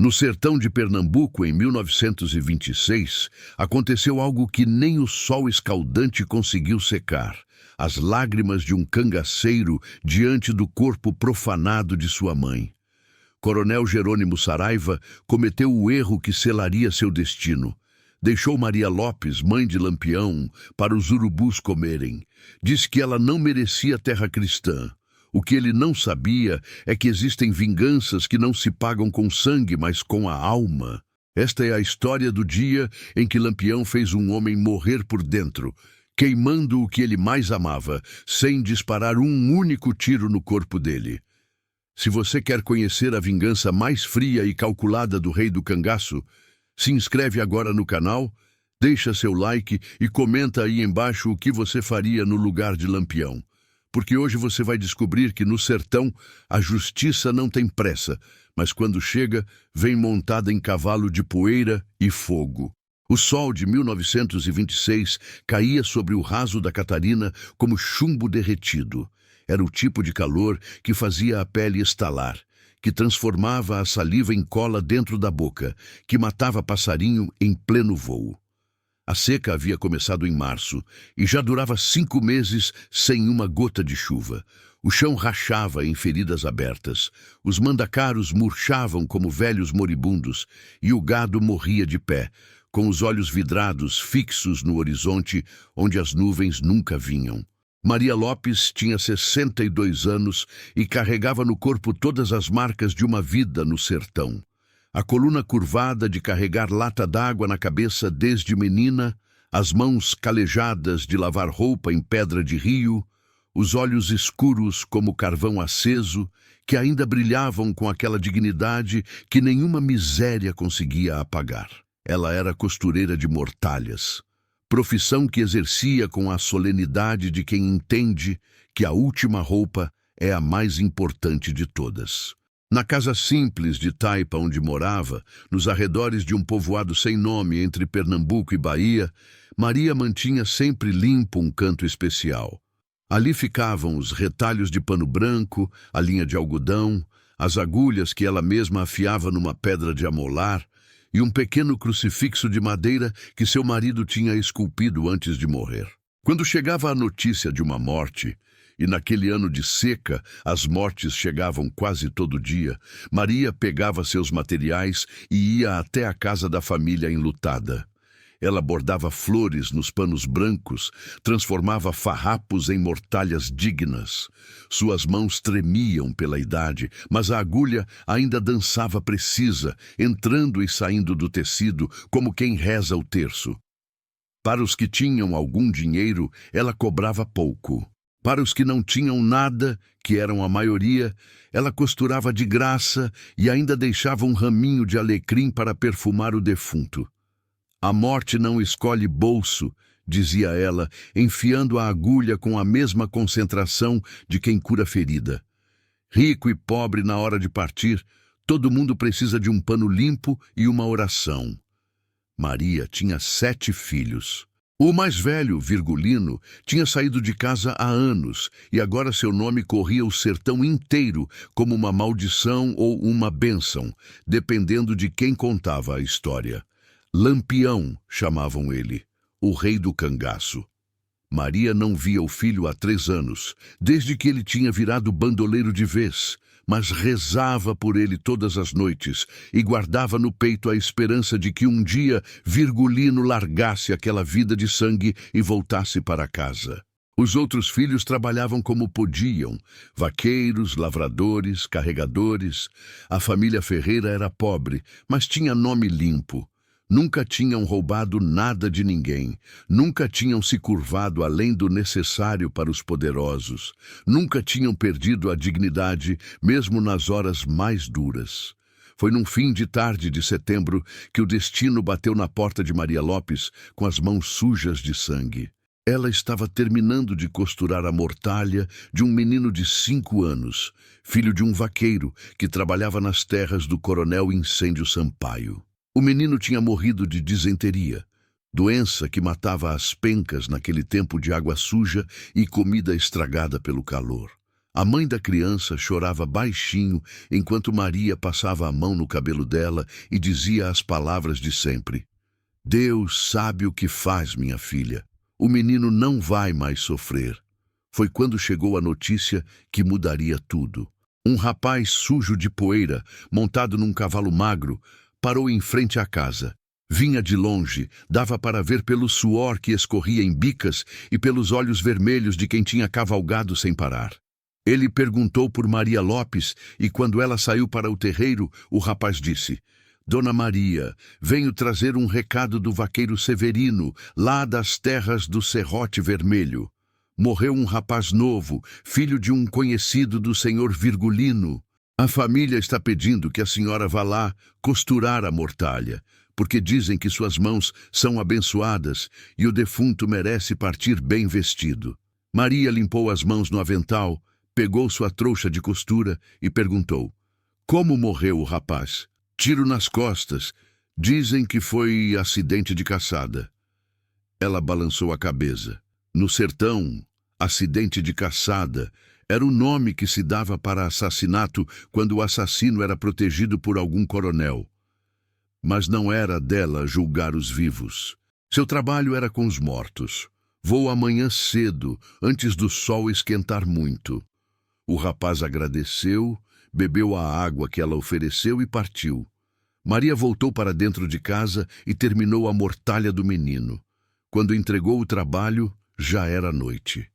No sertão de Pernambuco, em 1926, aconteceu algo que nem o sol escaldante conseguiu secar: as lágrimas de um cangaceiro diante do corpo profanado de sua mãe. Coronel Jerônimo Saraiva cometeu o erro que selaria seu destino. Deixou Maria Lopes, mãe de Lampião, para os urubus comerem. Disse que ela não merecia terra cristã. O que ele não sabia é que existem vinganças que não se pagam com sangue, mas com a alma. Esta é a história do dia em que Lampião fez um homem morrer por dentro, queimando o que ele mais amava, sem disparar um único tiro no corpo dele. Se você quer conhecer a vingança mais fria e calculada do Rei do Cangaço, se inscreve agora no canal, deixa seu like e comenta aí embaixo o que você faria no lugar de Lampião. Porque hoje você vai descobrir que no sertão a justiça não tem pressa, mas quando chega, vem montada em cavalo de poeira e fogo. O sol de 1926 caía sobre o raso da Catarina como chumbo derretido. Era o tipo de calor que fazia a pele estalar, que transformava a saliva em cola dentro da boca, que matava passarinho em pleno voo. A seca havia começado em março e já durava 5 meses sem uma gota de chuva. O chão rachava em feridas abertas, os mandacaros murchavam como velhos moribundos e o gado morria de pé, com os olhos vidrados fixos no horizonte onde as nuvens nunca vinham. Maria Lopes tinha 62 anos e carregava no corpo todas as marcas de uma vida no sertão. A coluna curvada de carregar lata d'água na cabeça desde menina, as mãos calejadas de lavar roupa em pedra de rio, os olhos escuros como carvão aceso, que ainda brilhavam com aquela dignidade que nenhuma miséria conseguia apagar. Ela era costureira de mortalhas, profissão que exercia com a solenidade de quem entende que a última roupa é a mais importante de todas. Na casa simples de taipa onde morava, nos arredores de um povoado sem nome entre Pernambuco e Bahia, Maria mantinha sempre limpo um canto especial. Ali ficavam os retalhos de pano branco, a linha de algodão, as agulhas que ela mesma afiava numa pedra de amolar, e um pequeno crucifixo de madeira que seu marido tinha esculpido antes de morrer. Quando chegava a notícia de uma morte, e naquele ano de seca as mortes chegavam quase todo dia, Maria pegava seus materiais e ia até a casa da família enlutada. Ela bordava flores nos panos brancos, transformava farrapos em mortalhas dignas. Suas mãos tremiam pela idade, mas a agulha ainda dançava precisa, entrando e saindo do tecido, como quem reza o terço. Para os que tinham algum dinheiro, ela cobrava pouco. Para os que não tinham nada, que eram a maioria, ela costurava de graça e ainda deixava um raminho de alecrim para perfumar o defunto. A morte não escolhe bolso, dizia ela, enfiando a agulha com a mesma concentração de quem cura ferida. Rico e pobre na hora de partir, todo mundo precisa de um pano limpo e uma oração. Maria tinha 7 filhos. O mais velho, Virgulino, tinha saído de casa há anos e agora seu nome corria o sertão inteiro como uma maldição ou uma bênção, dependendo de quem contava a história. Lampião, chamavam ele, o rei do cangaço. Maria não via o filho há 3 anos, desde que ele tinha virado bandoleiro de vez, mas rezava por ele todas as noites e guardava no peito a esperança de que um dia Virgulino largasse aquela vida de sangue e voltasse para casa. Os outros filhos trabalhavam como podiam, vaqueiros, lavradores, carregadores. A família Ferreira era pobre, mas tinha nome limpo. Nunca tinham roubado nada de ninguém, nunca tinham se curvado além do necessário para os poderosos, nunca tinham perdido a dignidade, mesmo nas horas mais duras. Foi num fim de tarde de setembro que o destino bateu na porta de Maria Lopes com as mãos sujas de sangue. Ela estava terminando de costurar a mortalha de um menino de 5 anos, filho de um vaqueiro que trabalhava nas terras do coronel Incêndio Sampaio. O menino tinha morrido de disenteria, doença que matava às pencas naquele tempo de água suja e comida estragada pelo calor. A mãe da criança chorava baixinho enquanto Maria passava a mão no cabelo dela e dizia as palavras de sempre. Deus sabe o que faz, minha filha. O menino não vai mais sofrer. Foi quando chegou a notícia que mudaria tudo. Um rapaz sujo de poeira, montado num cavalo magro, parou em frente à casa. Vinha de longe, dava para ver pelo suor que escorria em bicas e pelos olhos vermelhos de quem tinha cavalgado sem parar. Ele perguntou por Maria Lopes e quando ela saiu para o terreiro, o rapaz disse: Dona Maria, venho trazer um recado do vaqueiro Severino, lá das terras do Serrote Vermelho. Morreu um rapaz novo, filho de um conhecido do senhor Virgulino. A família está pedindo que a senhora vá lá costurar a mortalha, porque dizem que suas mãos são abençoadas e o defunto merece partir bem vestido. Maria limpou as mãos no avental, pegou sua trouxa de costura e perguntou: Como morreu o rapaz? Tiro nas costas. Dizem que foi acidente de caçada. Ela balançou a cabeça. No sertão, acidente de caçada era o nome que se dava para assassinato quando o assassino era protegido por algum coronel. Mas não era dela julgar os vivos. Seu trabalho era com os mortos. Vou amanhã cedo, antes do sol esquentar muito. O rapaz agradeceu, bebeu a água que ela ofereceu e partiu. Maria voltou para dentro de casa e terminou a mortalha do menino. Quando entregou o trabalho, já era noite.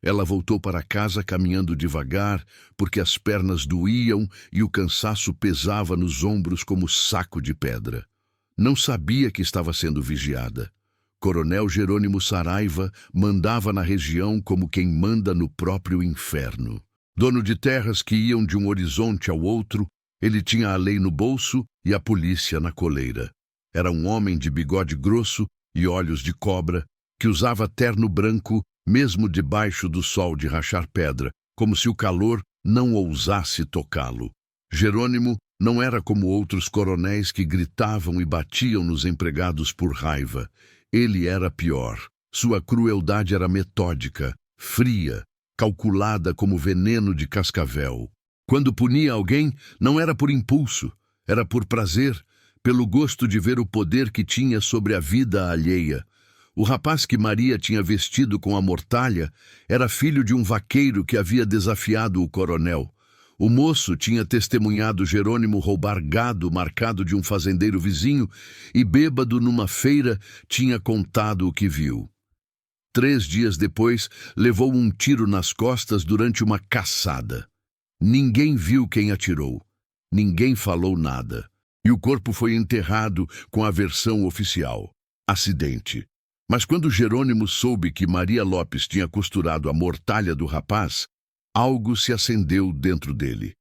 Ela voltou para casa caminhando devagar, porque as pernas doíam e o cansaço pesava nos ombros como saco de pedra. Não sabia que estava sendo vigiada. Coronel Jerônimo Saraiva mandava na região como quem manda no próprio inferno. Dono de terras que iam de um horizonte ao outro, ele tinha a lei no bolso e a polícia na coleira. Era um homem de bigode grosso e olhos de cobra, que usava terno branco mesmo debaixo do sol de rachar pedra, como se o calor não ousasse tocá-lo. Jerônimo não era como outros coronéis que gritavam e batiam nos empregados por raiva. Ele era pior. Sua crueldade era metódica, fria, calculada como veneno de cascavel. Quando punia alguém, não era por impulso, era por prazer, pelo gosto de ver o poder que tinha sobre a vida alheia. O rapaz que Maria tinha vestido com a mortalha era filho de um vaqueiro que havia desafiado o coronel. O moço tinha testemunhado Jerônimo roubar gado marcado de um fazendeiro vizinho e, bêbado numa feira, tinha contado o que viu. 3 dias depois, levou um tiro nas costas durante uma caçada. Ninguém viu quem atirou. Ninguém falou nada. E o corpo foi enterrado com a versão oficial: acidente. Mas quando Jerônimo soube que Maria Lopes tinha costurado a mortalha do rapaz, algo se acendeu dentro dele.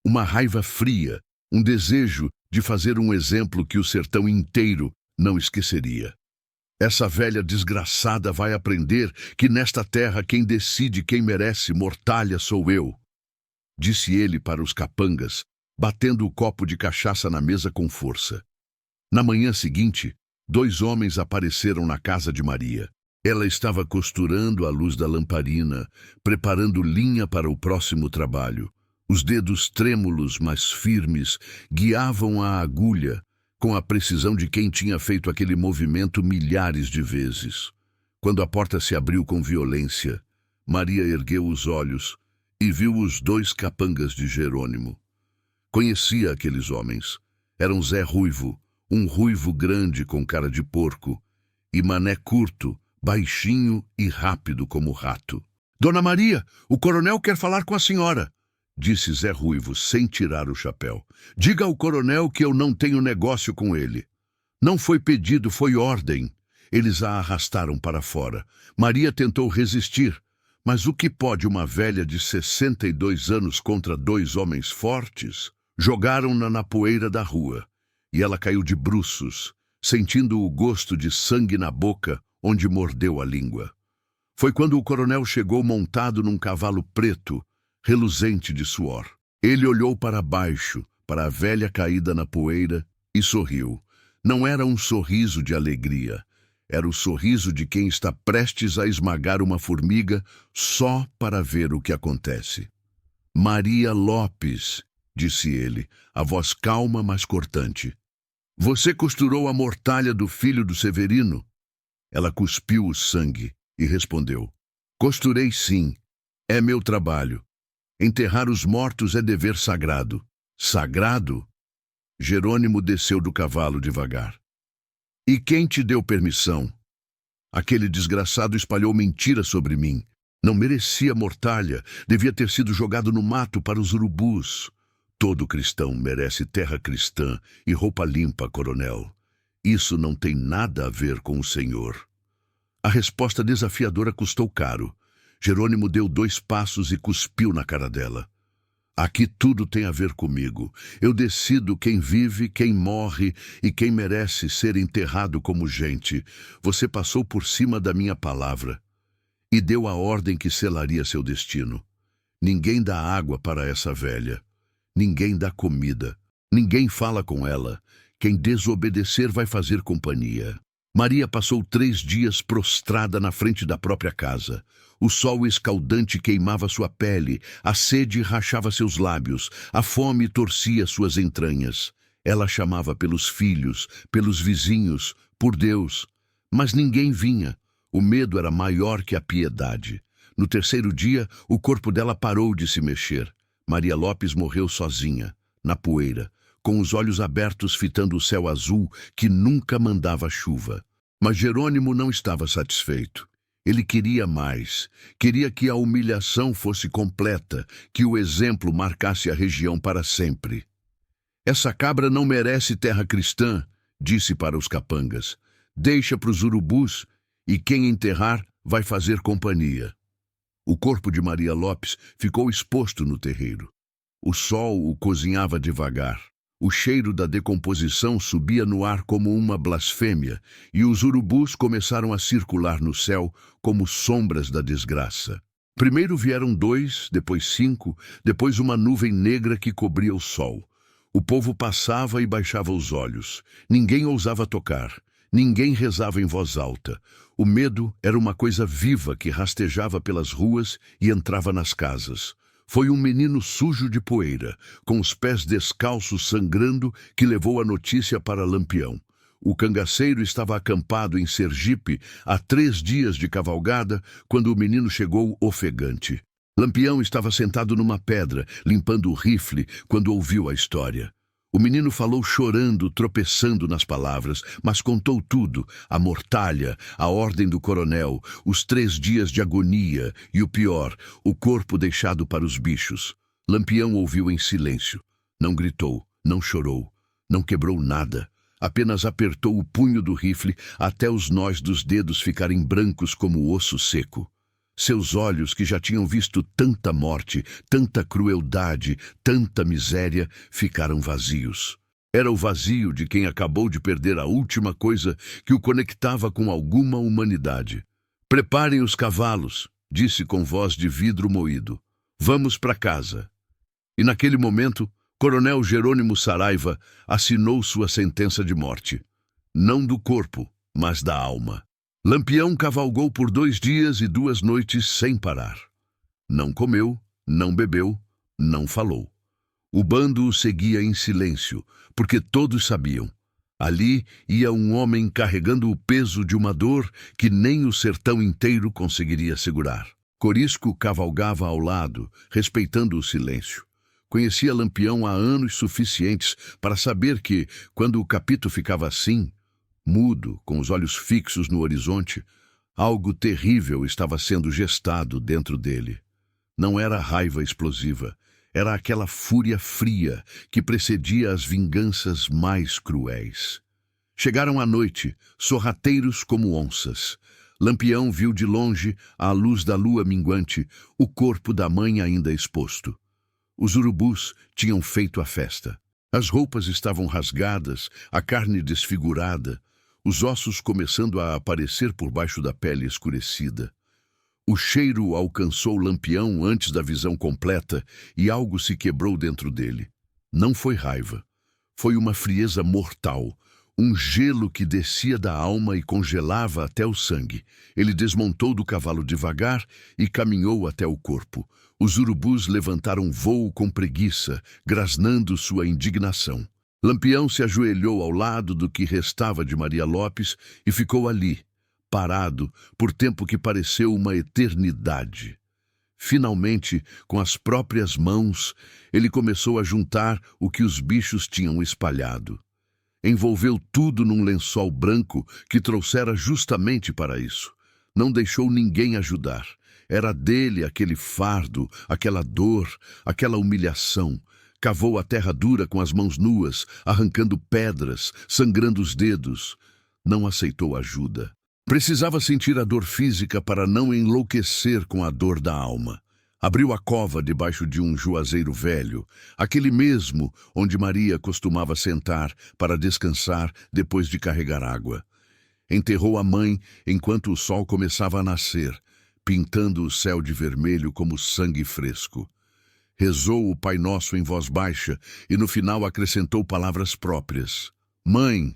Uma raiva fria, um desejo de fazer um exemplo que o sertão inteiro não esqueceria. Essa velha desgraçada vai aprender que nesta terra quem decide quem merece mortalha sou eu, disse ele para os capangas, batendo o copo de cachaça na mesa com força. Na manhã seguinte, 2 homens apareceram na casa de Maria. Ela estava costurando à luz da lamparina, preparando linha para o próximo trabalho. Os dedos trêmulos, mas firmes, guiavam a agulha, com a precisão de quem tinha feito aquele movimento milhares de vezes. Quando a porta se abriu com violência, Maria ergueu os olhos e viu os 2 capangas de Jerônimo. Conhecia aqueles homens. Eram Zé Ruivo, um ruivo grande com cara de porco, e Mané Curto, baixinho e rápido como rato. Dona Maria, o coronel quer falar com a senhora, disse Zé Ruivo sem tirar o chapéu. Diga ao coronel que eu não tenho negócio com ele. Não foi pedido, foi ordem. Eles a arrastaram para fora. Maria tentou resistir, mas o que pode uma velha de 62 anos contra 2 homens fortes? Jogaram-na na poeira da rua. E ela caiu de bruços, sentindo o gosto de sangue na boca, onde mordeu a língua. Foi quando o coronel chegou montado num cavalo preto, reluzente de suor. Ele olhou para baixo, para a velha caída na poeira, e sorriu. Não era um sorriso de alegria. Era o sorriso de quem está prestes a esmagar uma formiga só para ver o que acontece. Maria Lopes, disse ele, a voz calma, mas cortante. Você costurou a mortalha do filho do Severino? Ela cuspiu o sangue e respondeu. Costurei sim. É meu trabalho. Enterrar os mortos é dever sagrado. Sagrado? Jerônimo desceu do cavalo devagar. E quem te deu permissão? Aquele desgraçado espalhou mentira sobre mim. Não merecia mortalha, devia ter sido jogado no mato para os urubus. Todo cristão merece terra cristã e roupa limpa, coronel. Isso não tem nada a ver com o Senhor. A resposta desafiadora custou caro. Jerônimo deu 2 passos e cuspiu na cara dela. Aqui tudo tem a ver comigo. Eu decido quem vive, quem morre e quem merece ser enterrado como gente. Você passou por cima da minha palavra e deu a ordem que selaria seu destino. Ninguém dá água para essa velha. Ninguém dá comida. Ninguém fala com ela. Quem desobedecer vai fazer companhia. Maria passou 3 dias prostrada na frente da própria casa. O sol escaldante queimava sua pele, a sede rachava seus lábios, a fome torcia suas entranhas. Ela chamava pelos filhos, pelos vizinhos, por Deus. Mas ninguém vinha. O medo era maior que a piedade. No 3º dia, o corpo dela parou de se mexer. Maria Lopes morreu sozinha, na poeira, com os olhos abertos fitando o céu azul que nunca mandava chuva. Mas Jerônimo não estava satisfeito. Ele queria mais. Queria que a humilhação fosse completa, que o exemplo marcasse a região para sempre. Essa cabra não merece terra cristã, disse para os capangas. Deixa para os urubus e quem enterrar vai fazer companhia. O corpo de Maria Lopes ficou exposto no terreiro. O sol o cozinhava devagar. O cheiro da decomposição subia no ar como uma blasfêmia, e os urubus começaram a circular no céu como sombras da desgraça. Primeiro vieram 2, depois 5, depois uma nuvem negra que cobria o sol. O povo passava e baixava os olhos. Ninguém ousava tocar. Ninguém rezava em voz alta. O medo era uma coisa viva que rastejava pelas ruas e entrava nas casas. Foi um menino sujo de poeira, com os pés descalços sangrando, que levou a notícia para Lampião. O cangaceiro estava acampado em Sergipe há 3 dias de cavalgada, quando o menino chegou ofegante. Lampião estava sentado numa pedra, limpando o rifle, quando ouviu a história. O menino falou chorando, tropeçando nas palavras, mas contou tudo, a mortalha, a ordem do coronel, os 3 dias de agonia e o pior, o corpo deixado para os bichos. Lampião ouviu em silêncio. Não gritou, não chorou, não quebrou nada. Apenas apertou o punho do rifle até os nós dos dedos ficarem brancos como osso seco. Seus olhos, que já tinham visto tanta morte, tanta crueldade, tanta miséria, ficaram vazios. Era o vazio de quem acabou de perder a última coisa que o conectava com alguma humanidade. Preparem os cavalos, disse com voz de vidro moído. Vamos para casa. E naquele momento, Coronel Jerônimo Saraiva assinou sua sentença de morte. Não do corpo, mas da alma. Lampião cavalgou por 2 dias e 2 noites sem parar. Não comeu, não bebeu, não falou. O bando o seguia em silêncio, porque todos sabiam. Ali ia um homem carregando o peso de uma dor que nem o sertão inteiro conseguiria segurar. Corisco cavalgava ao lado, respeitando o silêncio. Conhecia Lampião há anos suficientes para saber que, quando o capito ficava assim, mudo, com os olhos fixos no horizonte, algo terrível estava sendo gestado dentro dele. Não era raiva explosiva, era aquela fúria fria que precedia as vinganças mais cruéis. Chegaram à noite, sorrateiros como onças. Lampião viu de longe, à luz da lua minguante, o corpo da mãe ainda exposto. Os urubus tinham feito a festa. As roupas estavam rasgadas, a carne desfigurada, os ossos começando a aparecer por baixo da pele escurecida. O cheiro alcançou Lampião antes da visão completa e algo se quebrou dentro dele. Não foi raiva. Foi uma frieza mortal, um gelo que descia da alma e congelava até o sangue. Ele desmontou do cavalo devagar e caminhou até o corpo. Os urubus levantaram voo com preguiça, grasnando sua indignação. Lampião se ajoelhou ao lado do que restava de Maria Lopes e ficou ali, parado, por tempo que pareceu uma eternidade. Finalmente, com as próprias mãos, ele começou a juntar o que os bichos tinham espalhado. Envolveu tudo num lençol branco que trouxera justamente para isso. Não deixou ninguém ajudar. Era dele aquele fardo, aquela dor, aquela humilhação. Cavou a terra dura com as mãos nuas, arrancando pedras, sangrando os dedos. Não aceitou ajuda. Precisava sentir a dor física para não enlouquecer com a dor da alma. Abriu a cova debaixo de um juazeiro velho, aquele mesmo onde Maria costumava sentar para descansar depois de carregar água. Enterrou a mãe enquanto o sol começava a nascer, pintando o céu de vermelho como sangue fresco. Rezou o Pai Nosso em voz baixa e no final acrescentou palavras próprias. Mãe,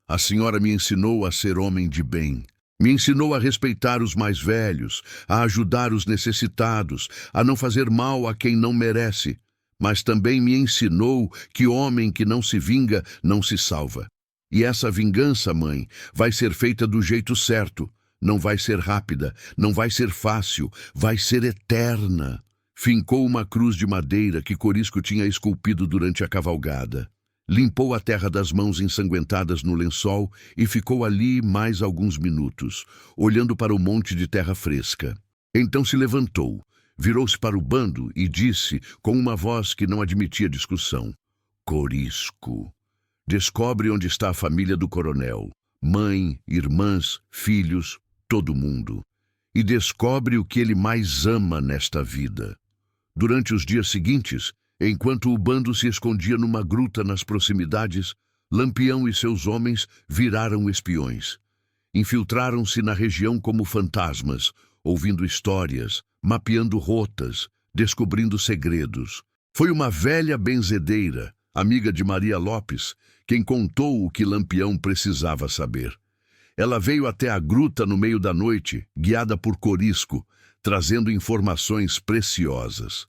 a senhora me ensinou a ser homem de bem. Me ensinou a respeitar os mais velhos, a ajudar os necessitados, a não fazer mal a quem não merece. Mas também me ensinou que homem que não se vinga não se salva. E essa vingança, mãe, vai ser feita do jeito certo. Não vai ser rápida, não vai ser fácil, vai ser eterna. Fincou uma cruz de madeira que Corisco tinha esculpido durante a cavalgada. Limpou a terra das mãos ensanguentadas no lençol e ficou ali mais alguns minutos, olhando para o monte de terra fresca. Então se levantou, virou-se para o bando e disse, com uma voz que não admitia discussão: Corisco, descobre onde está a família do coronel, mãe, irmãs, filhos, todo mundo, e descobre o que ele mais ama nesta vida. Durante os dias seguintes, enquanto o bando se escondia numa gruta nas proximidades, Lampião e seus homens viraram espiões. Infiltraram-se na região como fantasmas, ouvindo histórias, mapeando rotas, descobrindo segredos. Foi uma velha benzedeira, amiga de Maria Lopes, quem contou o que Lampião precisava saber. Ela veio até a gruta no meio da noite, guiada por Corisco, trazendo informações preciosas.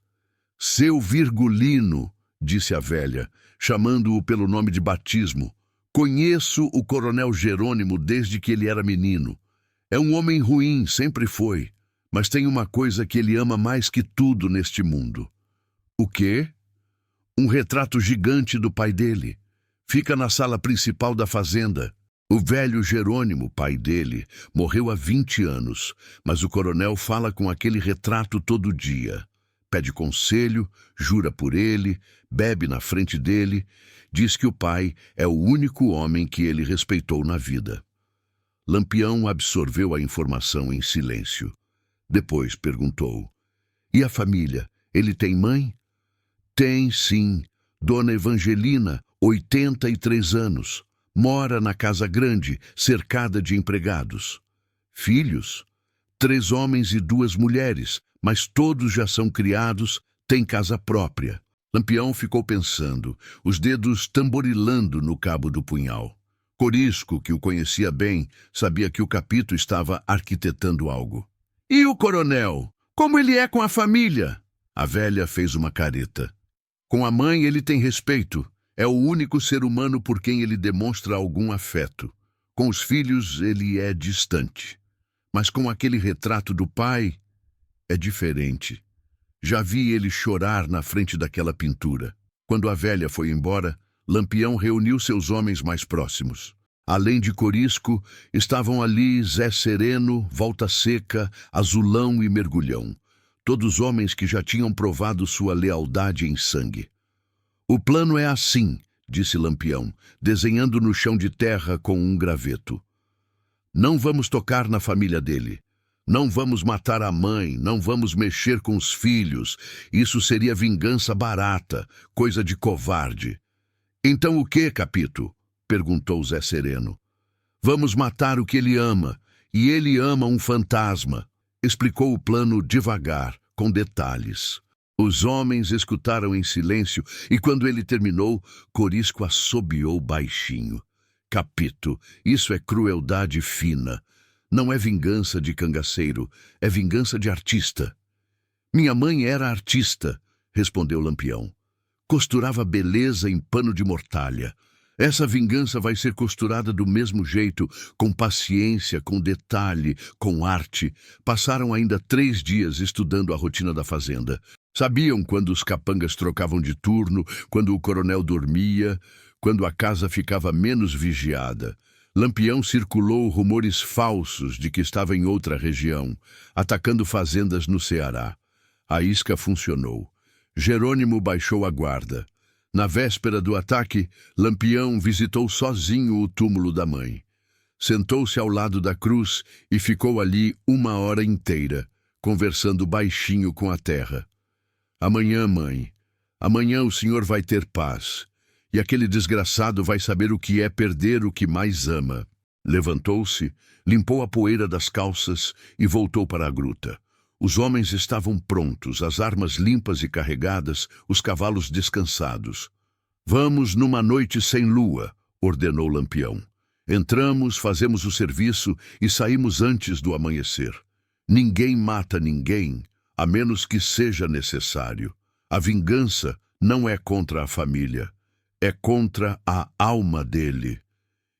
Seu Virgulino, disse a velha, chamando-o pelo nome de batismo. Conheço o coronel Jerônimo desde que ele era menino. É um homem ruim, sempre foi, mas tem uma coisa que ele ama mais que tudo neste mundo. O quê? Um retrato gigante do pai dele. Fica na sala principal da fazenda. O velho Jerônimo, pai dele, morreu há 20 anos, mas o coronel fala com aquele retrato todo dia. Pede conselho, jura por ele, bebe na frente dele, diz que o pai é o único homem que ele respeitou na vida. Lampião absorveu a informação em silêncio. Depois perguntou: E a família? Ele tem mãe? Tem, sim. Dona Evangelina, 83 anos. Mora na casa grande, cercada de empregados. Filhos? 3 homens e 2 mulheres, mas todos já são criados, têm casa própria. Lampião ficou pensando, os dedos tamborilando no cabo do punhal. Corisco, que o conhecia bem, sabia que o capito estava arquitetando algo. E o coronel? Como ele é com a família? A velha fez uma careta. Com a mãe ele tem respeito. É o único ser humano por quem ele demonstra algum afeto. Com os filhos ele é distante. Mas com aquele retrato do pai, é diferente. Já vi ele chorar na frente daquela pintura. Quando a velha foi embora, Lampião reuniu seus homens mais próximos. Além de Corisco, estavam ali Zé Sereno, Volta Seca, Azulão e Mergulhão. Todos homens que já tinham provado sua lealdade em sangue. O plano é assim, disse Lampião, desenhando no chão de terra com um graveto. Não vamos tocar na família dele. Não vamos matar a mãe, não vamos mexer com os filhos. Isso seria vingança barata, coisa de covarde. Então o que, capito? Perguntou Zé Sereno. Vamos matar o que ele ama, e ele ama um fantasma. Explicou o plano devagar, com detalhes. Os homens escutaram em silêncio, e quando ele terminou, Corisco assobiou baixinho. Capito, isso é crueldade fina. Não é vingança de cangaceiro, é vingança de artista. Minha mãe era artista, respondeu Lampião. Costurava beleza em pano de mortalha. Essa vingança vai ser costurada do mesmo jeito, com paciência, com detalhe, com arte. Passaram ainda 3 dias estudando a rotina da fazenda. Sabiam quando os capangas trocavam de turno, quando o coronel dormia, quando a casa ficava menos vigiada. Lampião circulou rumores falsos de que estava em outra região, atacando fazendas no Ceará. A isca funcionou. Jerônimo baixou a guarda. Na véspera do ataque, Lampião visitou sozinho o túmulo da mãe. Sentou-se ao lado da cruz e ficou ali 1 hora inteira, conversando baixinho com a terra. Amanhã, mãe, amanhã o senhor vai ter paz, e aquele desgraçado vai saber o que é perder o que mais ama. Levantou-se, limpou a poeira das calças e voltou para a gruta. Os homens estavam prontos, as armas limpas e carregadas, os cavalos descansados. Vamos numa noite sem lua, ordenou Lampião. Entramos, fazemos o serviço e saímos antes do amanhecer. Ninguém mata ninguém, a menos que seja necessário. A vingança não é contra a família, é contra a alma dele.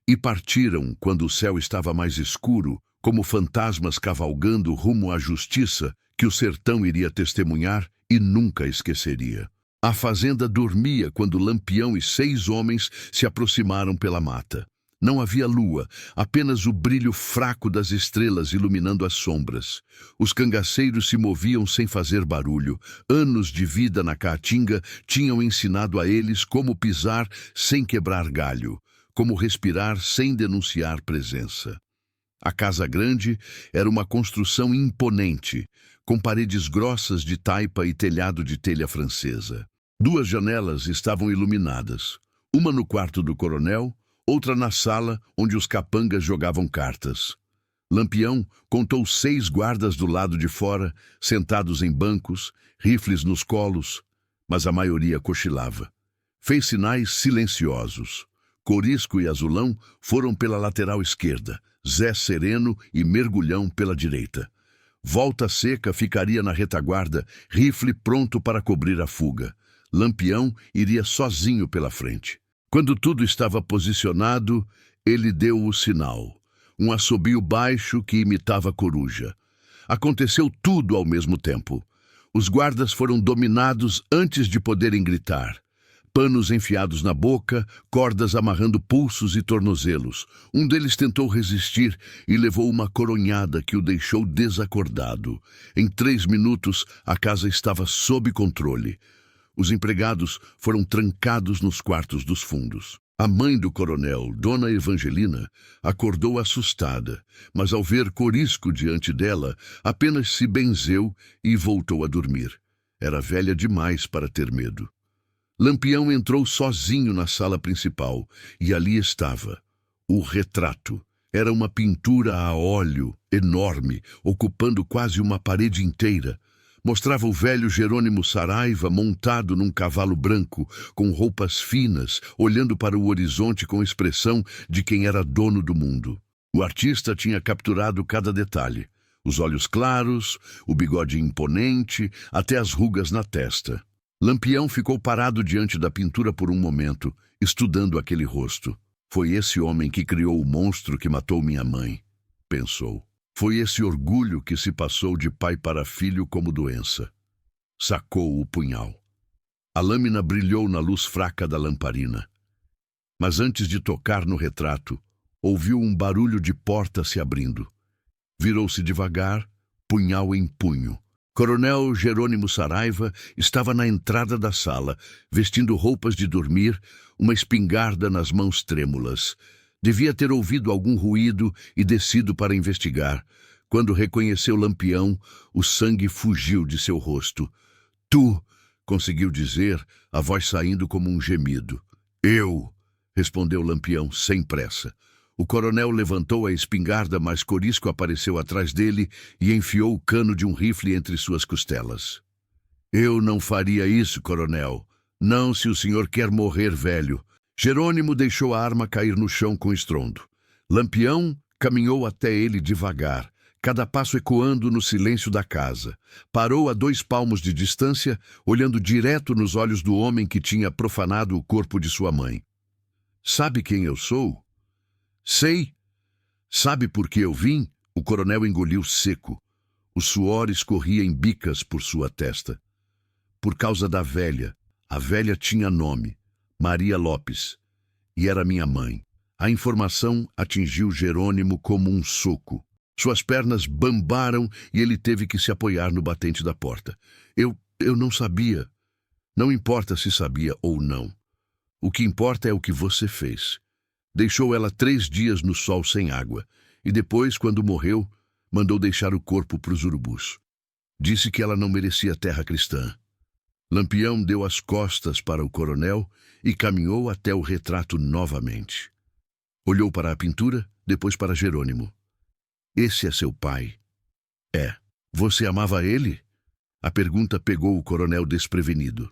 E partiram quando o céu estava mais escuro, como fantasmas cavalgando rumo à justiça que o sertão iria testemunhar e nunca esqueceria. A fazenda dormia quando Lampião e 6 homens se aproximaram pela mata. Não havia lua, apenas o brilho fraco das estrelas iluminando as sombras. Os cangaceiros se moviam sem fazer barulho. Anos de vida na caatinga tinham ensinado a eles como pisar sem quebrar galho, como respirar sem denunciar presença. A casa grande era uma construção imponente, com paredes grossas de taipa e telhado de telha francesa. 2 janelas estavam iluminadas, uma no quarto do coronel, outra na sala onde os capangas jogavam cartas. Lampião contou 6 guardas do lado de fora, sentados em bancos, rifles nos colos, mas a maioria cochilava. Fez sinais silenciosos. Corisco e Azulão foram pela lateral esquerda, Zé Sereno e Mergulhão pela direita. Volta Seca ficaria na retaguarda, rifle pronto para cobrir a fuga. Lampião iria sozinho pela frente. Quando tudo estava posicionado, ele deu o sinal. Um assobio baixo que imitava coruja. Aconteceu tudo ao mesmo tempo. Os guardas foram dominados antes de poderem gritar. Panos enfiados na boca, cordas amarrando pulsos e tornozelos. Um deles tentou resistir e levou uma coronhada que o deixou desacordado. Em 3 minutos, a casa estava sob controle. Os empregados foram trancados nos quartos dos fundos. A mãe do coronel, Dona Evangelina, acordou assustada, mas ao ver Corisco diante dela, apenas se benzeu e voltou a dormir. Era velha demais para ter medo. Lampião entrou sozinho na sala principal e ali estava. O retrato. Era uma pintura a óleo, enorme, ocupando quase uma parede inteira. Mostrava o velho Jerônimo Saraiva montado num cavalo branco, com roupas finas, olhando para o horizonte com expressão de quem era dono do mundo. O artista tinha capturado cada detalhe. Os olhos claros, o bigode imponente, até as rugas na testa. Lampião ficou parado diante da pintura por um momento, estudando aquele rosto. Foi esse homem que criou o monstro que matou minha mãe, pensou. Foi esse orgulho que se passou de pai para filho como doença. Sacou o punhal. A lâmina brilhou na luz fraca da lamparina. Mas antes de tocar no retrato, ouviu um barulho de porta se abrindo. Virou-se devagar, punhal em punho. Coronel Jerônimo Saraiva estava na entrada da sala, vestindo roupas de dormir, uma espingarda nas mãos trêmulas. Devia ter ouvido algum ruído e descido para investigar. Quando reconheceu Lampião, o sangue fugiu de seu rosto. Tu, conseguiu dizer, a voz saindo como um gemido. Eu, respondeu Lampião, sem pressa. O coronel levantou a espingarda, mas Corisco apareceu atrás dele e enfiou o cano de um rifle entre suas costelas. Eu não faria isso, coronel. Não, se o senhor quer morrer velho. Jerônimo deixou a arma cair no chão com estrondo. Lampião caminhou até ele devagar, cada passo ecoando no silêncio da casa. Parou a 2 palmos de distância, olhando direto nos olhos do homem que tinha profanado o corpo de sua mãe. Sabe quem eu sou? Sei. Sabe por que eu vim? O coronel engoliu seco. O suor escorria em bicas por sua testa. Por causa da velha. A velha tinha nome, Maria Lopes, e era minha mãe. A informação atingiu Jerônimo como um soco. Suas pernas bambaram e ele teve que se apoiar no batente da porta. Eu não sabia. Não importa se sabia ou não. O que importa é o que você fez. Deixou ela 3 dias no sol sem água, e depois, quando morreu, mandou deixar o corpo para os urubus. Disse que ela não merecia terra cristã. Lampião deu as costas para o coronel e caminhou até o retrato novamente. Olhou para a pintura, depois para Jerônimo. Esse é seu pai? É. Você amava ele? A pergunta pegou o coronel desprevenido.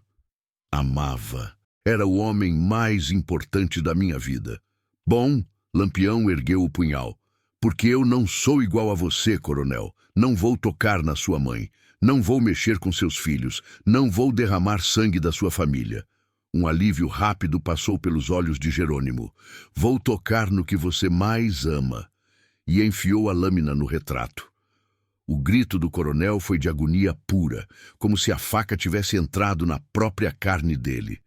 Amava. Era o homem mais importante da minha vida. Bom, Lampião ergueu o punhal. Porque eu não sou igual a você, coronel. Não vou tocar na sua mãe. Não vou mexer com seus filhos. Não vou derramar sangue da sua família. Um alívio rápido passou pelos olhos de Jerônimo. Vou tocar no que você mais ama. E enfiou a lâmina no retrato. O grito do coronel foi de agonia pura, como se a faca tivesse entrado na própria carne dele.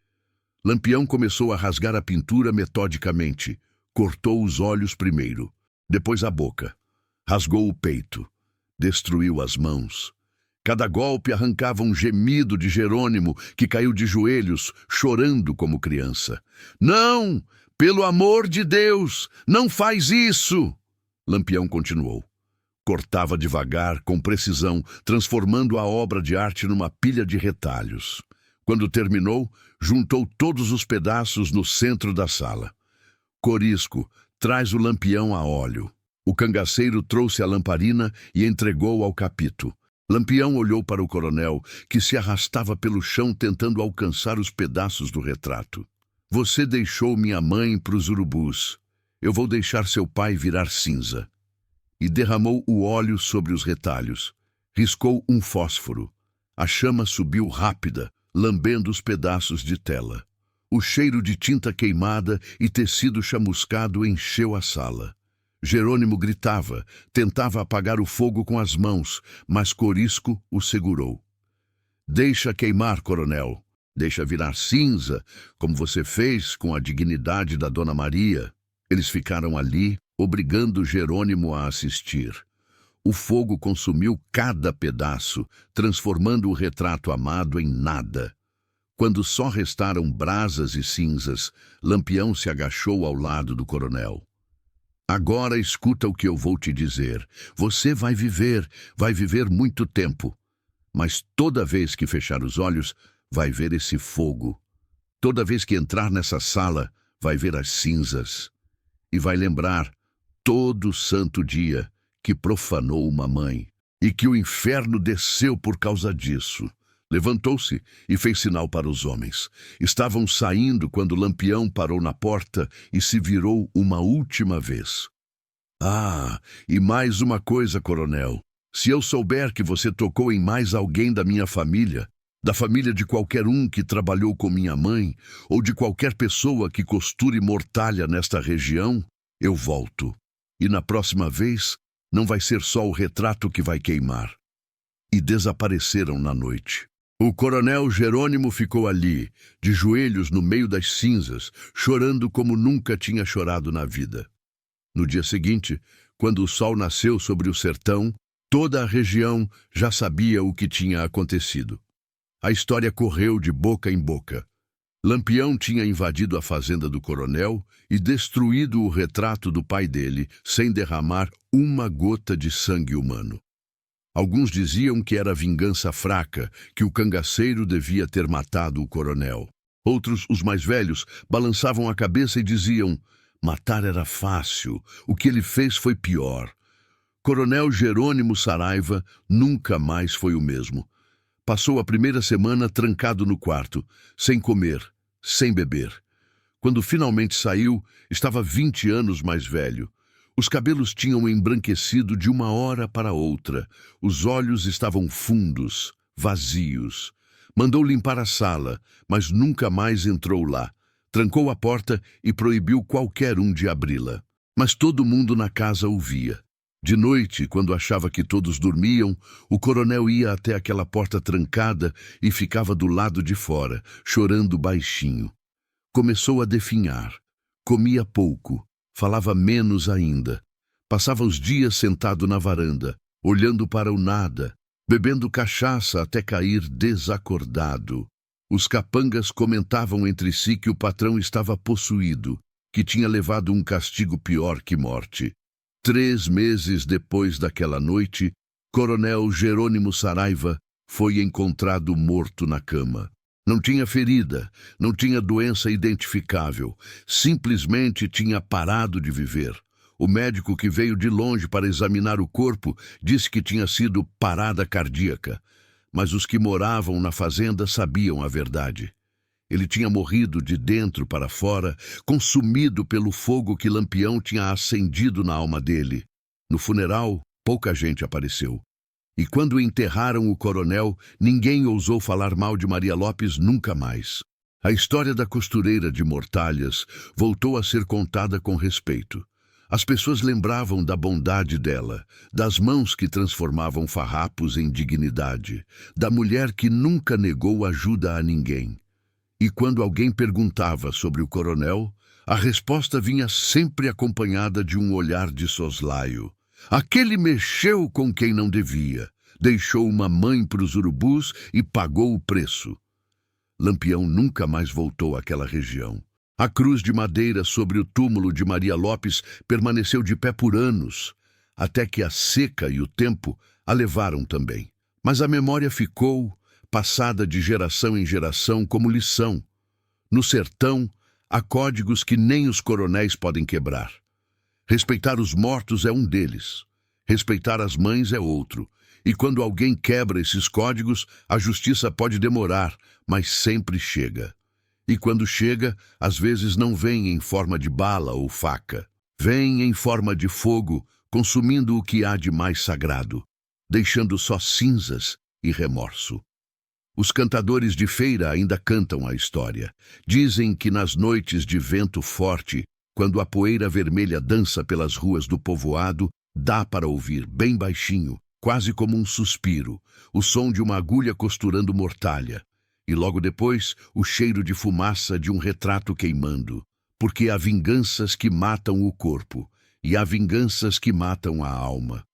Lampião começou a rasgar a pintura metodicamente. Cortou os olhos primeiro, depois a boca. Rasgou o peito. Destruiu as mãos. Cada golpe arrancava um gemido de Jerônimo, que caiu de joelhos, chorando como criança. Não! Pelo amor de Deus! Não faz isso! Lampião continuou. Cortava devagar, com precisão, transformando a obra de arte numa pilha de retalhos. Quando terminou, juntou todos os pedaços no centro da sala. Corisco, traz o lampião a óleo. O cangaceiro trouxe a lamparina e entregou ao capito. Lampião olhou para o coronel, que se arrastava pelo chão tentando alcançar os pedaços do retrato. Você deixou minha mãe para os urubus. Eu vou deixar seu pai virar cinza. E derramou o óleo sobre os retalhos. Riscou um fósforo. A chama subiu rápida, lambendo os pedaços de tela. O cheiro de tinta queimada e tecido chamuscado encheu a sala. Jerônimo gritava, tentava apagar o fogo com as mãos, mas Corisco o segurou. Deixa queimar, coronel. Deixa virar cinza, como você fez com a dignidade da Dona Maria. Eles ficaram ali, obrigando Jerônimo a assistir. O fogo consumiu cada pedaço, transformando o retrato amado em nada. Quando só restaram brasas e cinzas, Lampião se agachou ao lado do coronel. Agora escuta o que eu vou te dizer. Você vai viver muito tempo. Mas toda vez que fechar os olhos, vai ver esse fogo. Toda vez que entrar nessa sala, vai ver as cinzas. E vai lembrar, todo santo dia, que profanou uma mãe. E que o inferno desceu por causa disso. Levantou-se e fez sinal para os homens. Estavam saindo quando Lampião parou na porta e se virou uma última vez. Ah, e mais uma coisa, coronel. Se eu souber que você tocou em mais alguém da minha família, da família de qualquer um que trabalhou com minha mãe, ou de qualquer pessoa que costure mortalha nesta região, eu volto. E na próxima vez, não vai ser só o retrato que vai queimar. E desapareceram na noite. O coronel Jerônimo ficou ali, de joelhos no meio das cinzas, chorando como nunca tinha chorado na vida. No dia seguinte, quando o sol nasceu sobre o sertão, toda a região já sabia o que tinha acontecido. A história correu de boca em boca. Lampião tinha invadido a fazenda do coronel e destruído o retrato do pai dele, sem derramar uma gota de sangue humano. Alguns diziam que era vingança fraca, que o cangaceiro devia ter matado o coronel. Outros, os mais velhos, balançavam a cabeça e diziam: matar era fácil, o que ele fez foi pior. Coronel Jerônimo Saraiva nunca mais foi o mesmo. Passou a primeira semana trancado no quarto, sem comer, sem beber. Quando finalmente saiu, estava 20 anos mais velho. Os cabelos tinham embranquecido de uma hora para outra. Os olhos estavam fundos, vazios. Mandou limpar a sala, mas nunca mais entrou lá. Trancou a porta e proibiu qualquer um de abri-la. Mas todo mundo na casa o via. De noite, quando achava que todos dormiam, o coronel ia até aquela porta trancada e ficava do lado de fora, chorando baixinho. Começou a definhar. Comia pouco. Falava menos ainda. Passava os dias sentado na varanda, olhando para o nada, bebendo cachaça até cair desacordado. Os capangas comentavam entre si que o patrão estava possuído, que tinha levado um castigo pior que morte. 3 meses depois daquela noite, Coronel Jerônimo Saraiva foi encontrado morto na cama. Não tinha ferida, não tinha doença identificável, simplesmente tinha parado de viver. O médico que veio de longe para examinar o corpo disse que tinha sido parada cardíaca, mas os que moravam na fazenda sabiam a verdade. Ele tinha morrido de dentro para fora, consumido pelo fogo que Lampião tinha acendido na alma dele. No funeral, pouca gente apareceu. E quando enterraram o coronel, ninguém ousou falar mal de Maria Lopes nunca mais. A história da costureira de Mortalhas voltou a ser contada com respeito. As pessoas lembravam da bondade dela, das mãos que transformavam farrapos em dignidade, da mulher que nunca negou ajuda a ninguém. E quando alguém perguntava sobre o coronel, a resposta vinha sempre acompanhada de um olhar de soslaio. Aquele mexeu com quem não devia, deixou uma mãe para os urubus e pagou o preço. Lampião nunca mais voltou àquela região. A cruz de madeira sobre o túmulo de Maria Lopes permaneceu de pé por anos, até que a seca e o tempo a levaram também. Mas a memória ficou, passada de geração em geração como lição. No sertão, há códigos que nem os coronéis podem quebrar. Respeitar os mortos é um deles. Respeitar as mães é outro. E quando alguém quebra esses códigos, a justiça pode demorar, mas sempre chega. E quando chega, às vezes não vem em forma de bala ou faca. Vem em forma de fogo, consumindo o que há de mais sagrado, deixando só cinzas e remorso. Os cantadores de feira ainda cantam a história. Dizem que nas noites de vento forte, quando a poeira vermelha dança pelas ruas do povoado, dá para ouvir bem baixinho, quase como um suspiro, o som de uma agulha costurando mortalha. E logo depois, o cheiro de fumaça de um retrato queimando. Porque há vinganças que matam o corpo, e há vinganças que matam a alma.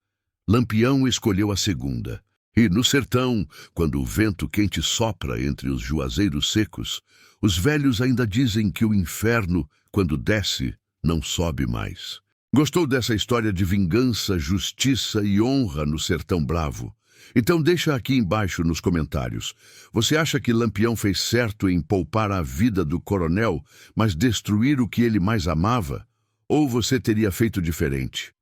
Lampião escolheu a segunda. E no sertão, quando o vento quente sopra entre os juazeiros secos, os velhos ainda dizem que o inferno, quando desce, não sobe mais. Gostou dessa história de vingança, justiça e honra no sertão bravo? Então deixa aqui embaixo nos comentários. Você acha que Lampião fez certo em poupar a vida do coronel, mas destruir o que ele mais amava? Ou você teria feito diferente?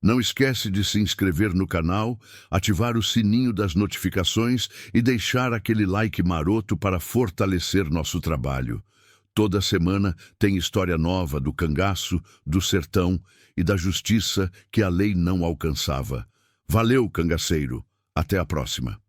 Não esquece de se inscrever no canal, ativar o sininho das notificações e deixar aquele like maroto para fortalecer nosso trabalho. Toda semana tem história nova do cangaço, do sertão e da justiça que a lei não alcançava. Valeu, cangaceiro! Até a próxima.